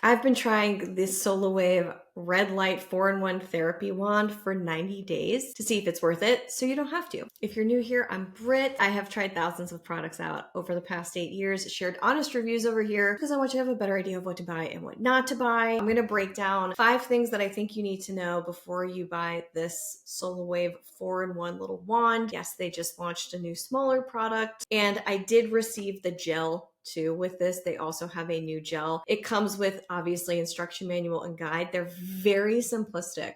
I've been trying this Solawave red light 4-in-1 therapy wand for 90 days to see if it's worth it, so you don't have to. If you're new here, I'm Britt. I have tried thousands of products out over the past 8 years, shared honest reviews over here because I want you to have a better idea of what to buy and what not to buy. I'm going to break down 5 things that I think you need to know before you buy this Solawave 4-in-1 little wand. Yes, they just launched a new smaller product, and I did receive the gel too with this. They also have a new gel. It comes with obviously instruction manual and guide. They're very simplistic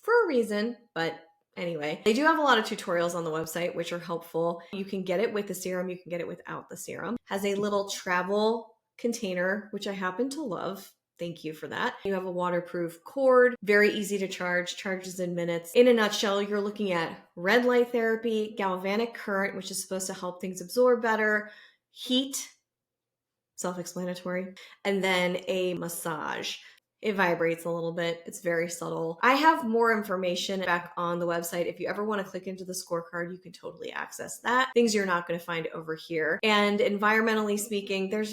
for a reason, but anyway, they do have a lot of tutorials on the website, which are helpful. You can get it with the serum. You can get it without the serum. Has a little travel container, which I happen to love. Thank you for that. You have a waterproof cord, very easy to charge, charges in minutes. In a nutshell, you're looking at red light therapy, galvanic current, which is supposed to help things absorb better, heat, self-explanatory, and then a massage. It vibrates a little bit. It's very subtle. I have more information back on the website. If you ever want to click into the scorecard, you can totally access that. Things you're not going to find over here. And environmentally speaking, there's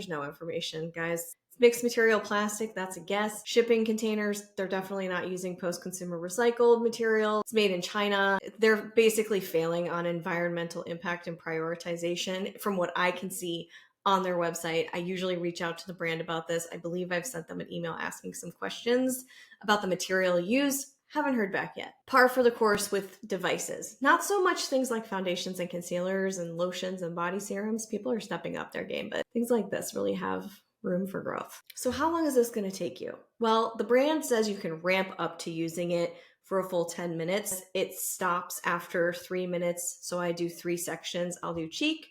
no information, guys. Mixed material plastic, that's a guess. Shipping containers, they're definitely not using post-consumer recycled material. It's made in China. They're basically failing on environmental impact and prioritization from what I can see on their website. I usually reach out to the brand about this. I believe I've sent them an email asking some questions about the material used. Haven't heard back yet. Par for the course with devices. Not so much things like foundations and concealers and lotions and body serums. People are stepping up their game, but things like this really have room for growth. So how long is this going to take you? Well, the brand says you can ramp up to using it for a full 10 minutes. It stops after 3 minutes. So I do 3 sections. I'll do cheek,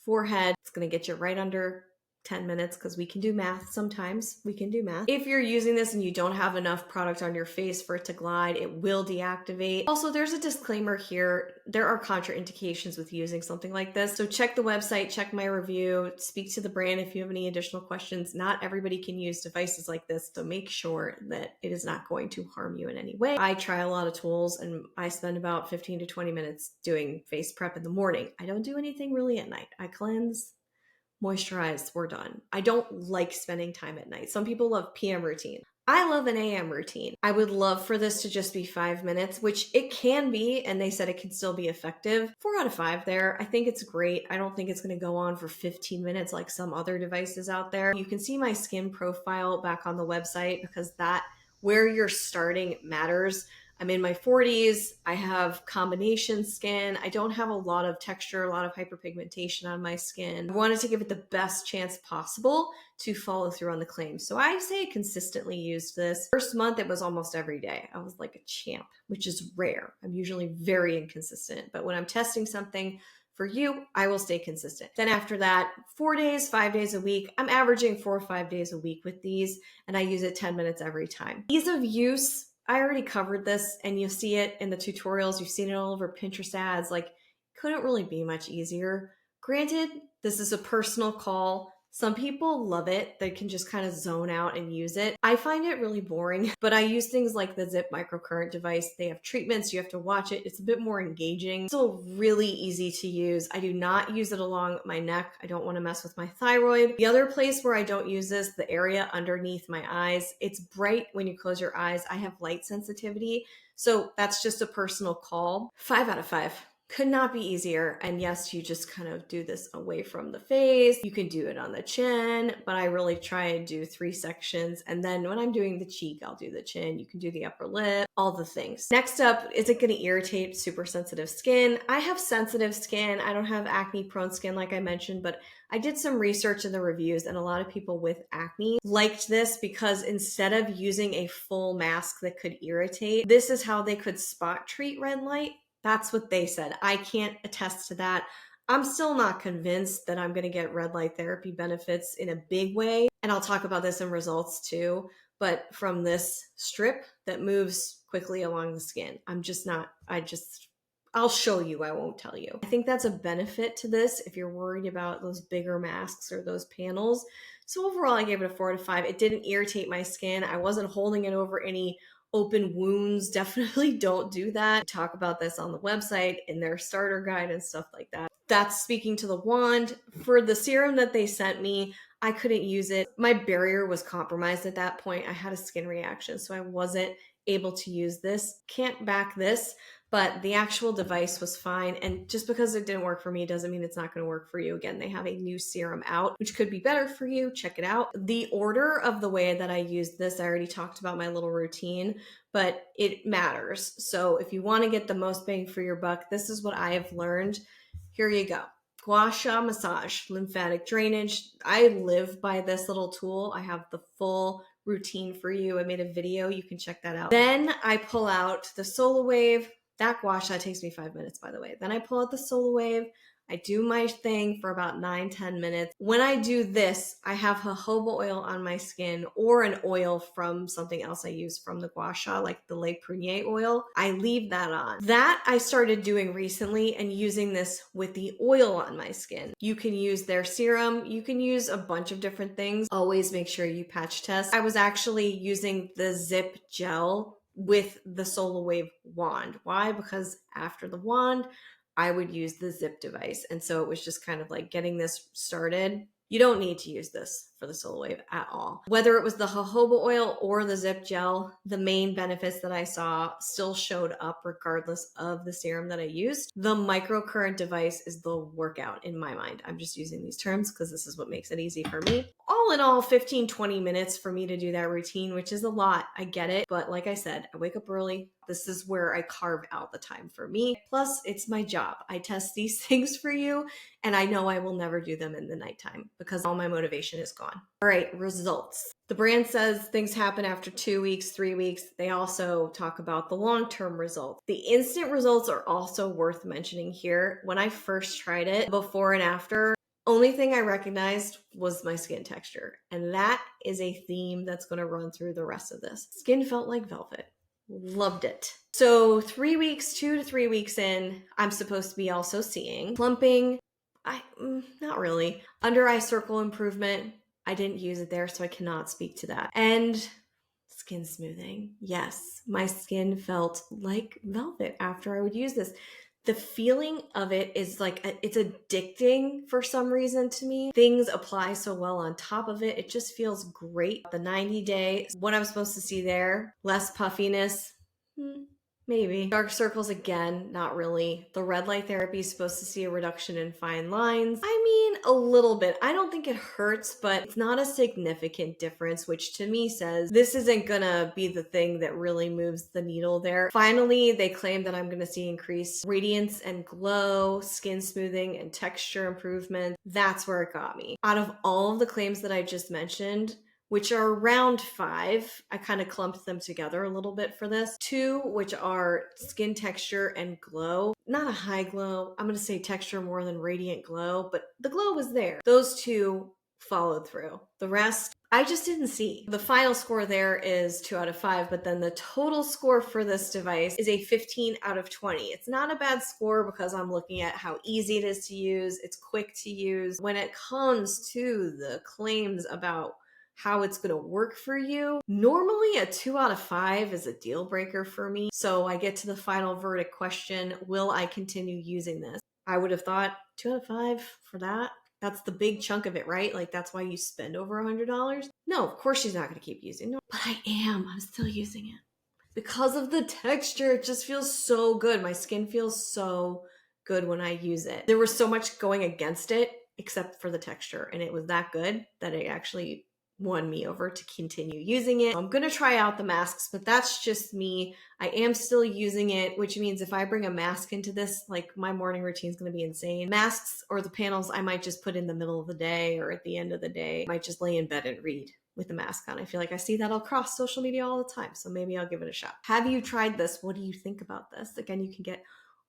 forehead. It's going to get you right under 10 minutes because we can do math sometimes. We can do math. If you're using this and you don't have enough product on your face for it to glide, it will deactivate. Also, there's a disclaimer here. There are contraindications with using something like this. So check the website, check my review, speak to the brand if you have any additional questions. Not everybody can use devices like this, so make sure that it is not going to harm you in any way. I try a lot of tools and I spend about 15 to 20 minutes doing face prep in the morning. I don't do anything really at night. I cleanse, moisturize, we're done. I don't like spending time at night. Some people love PM routine. I love an AM routine. I would love for this to just be 5 minutes, which it can be, and they said it can still be effective. 4 out of 5 there. I think it's great. I don't think it's going to go on for 15 minutes like some other devices out there. You can see my skin profile back on the website because that where you're starting matters. I'm in my 40s. I have combination skin. I don't have a lot of texture, a lot of hyperpigmentation on my skin. I wanted to give it the best chance possible to follow through on the claims. So I say I consistently used this. First month, it was almost every day. I was like a champ, which is rare. I'm usually very inconsistent. But when I'm testing something for you, I will stay consistent. Then after that, 4 days, 5 days a week. I'm averaging 4 or 5 days a week with these, and I use it 10 minutes every time. Ease of use, I already covered this, and you'll see it in the tutorials. You've seen it all over Pinterest ads. Like, couldn't really be much easier. Granted, this is a personal call. Some people love it. They can just kind of zone out and use it. I find it really boring, but I use things like the Zip microcurrent device. They have treatments. You have to watch it. It's a bit more engaging. Still really easy to use. I do not use it along my neck. I don't want to mess with my thyroid. The other place where I don't use this, the area underneath my eyes, it's bright when you close your eyes. I have light sensitivity, so that's just a personal call. 5 out of 5. Could not be easier. And yes, you just kind of do this away from the face. You can do it on the chin, but I really try and do 3 sections. And then when I'm doing the cheek, I'll do the chin. You can do the upper lip, all the things. Next up, is it going to irritate super sensitive skin? I have sensitive skin. I don't have acne prone skin like I mentioned, but I did some research in the reviews, and a lot of people with acne liked this because instead of using a full mask that could irritate, this is how they could spot treat red light. That's what they said. I can't attest to that. I'm still not convinced that I'm going to get red light therapy benefits in a big way. And I'll talk about this in results too. But from this strip that moves quickly along the skin, I'll show you, I won't tell you. I think that's a benefit to this if you're worried about those bigger masks or those panels. So overall, I gave it a 4 out of 5. It didn't irritate my skin. I wasn't holding it over any open wounds, definitely don't do that. Talk about this on the website in their starter guide and stuff like that. That's speaking to the wand. For the serum that they sent me, I couldn't use it. My barrier was compromised at that point. I had a skin reaction, so I wasn't able to use this. Can't back this, but the actual device was fine. And just because it didn't work for me doesn't mean it's not going to work for you. Again, they have a new serum out, which could be better for you. Check it out. The order of the way that I used this, I already talked about my little routine, but it matters. So if you want to get the most bang for your buck, this is what I have learned. Here you go. Gua sha massage, lymphatic drainage. I live by this little tool. I have the full routine for you. I made a video. You can check that out. Then I pull out the Solawave. That gua sha takes me 5 minutes, by the way. Then I pull out the Solawave. I do my thing for about 9-10 minutes. When I do this, I have jojoba oil on my skin or an oil from something else I use from the gua sha, like the Le Prunier oil. I leave that on. That I started doing recently and using this with the oil on my skin. You can use their serum. You can use a bunch of different things. Always make sure you patch test. I was actually using the Zip gel with the Solawave wand. Why? Because after the wand, I would use the Zip device. And so it was just kind of like getting this started. You don't need to use this for the Solawave at all. Whether it was the jojoba oil or the Zip gel, the main benefits that I saw still showed up regardless of the serum that I used. The microcurrent device is the workout in my mind. I'm just using these terms because this is what makes it easy for me. All in all, 15-20 minutes for me to do that routine, which is a lot. I get it. But like I said, I wake up early. This is where I carve out the time for me. Plus, it's my job. I test these things for you, and I know I will never do them in the nighttime because all my motivation is gone. All right, results. The brand says things happen after 2 weeks, 3 weeks. They also talk about the long-term results. The instant results are also worth mentioning here. When I first tried it, before and after, only thing I recognized was my skin texture. And that is a theme that's going to run through the rest of this. Skin felt like velvet. Loved it. So 3 weeks, 2 to 3 weeks in, I'm supposed to be also seeing plumping. Not really. Under eye circle improvement. I didn't use it there, so I cannot speak to that. And skin smoothing. Yes, my skin felt like velvet after I would use this. The feeling of it is like, it's addicting for some reason to me. Things apply so well on top of it. It just feels great. The 90-day, what I'm supposed to see there, less puffiness, maybe. Dark circles, again, not really. The red light therapy is supposed to see a reduction in fine lines. I mean, a little bit. I don't think it hurts, but it's not a significant difference, which to me says this isn't gonna be the thing that really moves the needle there. Finally, they claim that I'm gonna see increased radiance and glow, skin smoothing, and texture improvement. That's where it got me. Out of all of the claims that I just mentioned, which are around 5. I kind of clumped them together a little bit for this. 2, which are skin texture and glow. Not a high glow. I'm going to say texture more than radiant glow, but the glow was there. Those 2 followed through. The rest, I just didn't see. The final score there is 2 out of 5, but then the total score for this device is a 15 out of 20. It's not a bad score because I'm looking at how easy it is to use. It's quick to use. When it comes to the claims about how it's going to work for you, normally a 2 out of 5 is a deal breaker for me. So I get to the final verdict question, will I continue using this? I would have thought 2 out of 5 for that. That's the big chunk of it, right? Like that's why you spend over $100. No, of course she's not going to keep using it, but I am. I'm still using it because of the texture. It just feels so good. My skin feels so good when I use it. There was so much going against it except for the texture, and it was that good that it actually won me over to continue using it. I'm going to try out the masks, but that's just me. I am still using it, which means if I bring a mask into this, like my morning routine is going to be insane. Masks or the panels, I might just put in the middle of the day or at the end of the day. I might just lay in bed and read with the mask on. I feel like I see that across social media all the time, so maybe I'll give it a shot. Have you tried this? What do you think about this? Again, you can get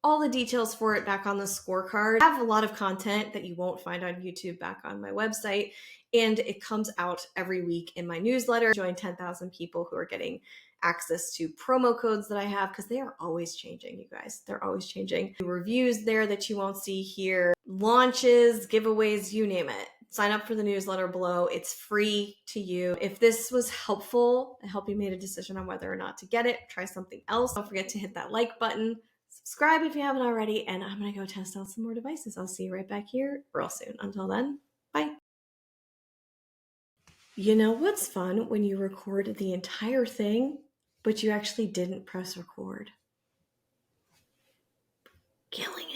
all the details for it back on the scorecard. I have a lot of content that you won't find on YouTube back on my website, and it comes out every week in my newsletter. Join 10,000 people who are getting access to promo codes that I have because they are always changing, you guys. They're always changing. Reviews there that you won't see here, launches, giveaways, you name it. Sign up for the newsletter below. It's free to you. If this was helpful, I hope you made a decision on whether or not to get it. Try something else. Don't forget to hit that like button. Subscribe if you haven't already. And I'm going to go test out some more devices. I'll see you right back here real soon. Until then, bye. You know what's fun? When you record the entire thing, but you actually didn't press record. Killing it.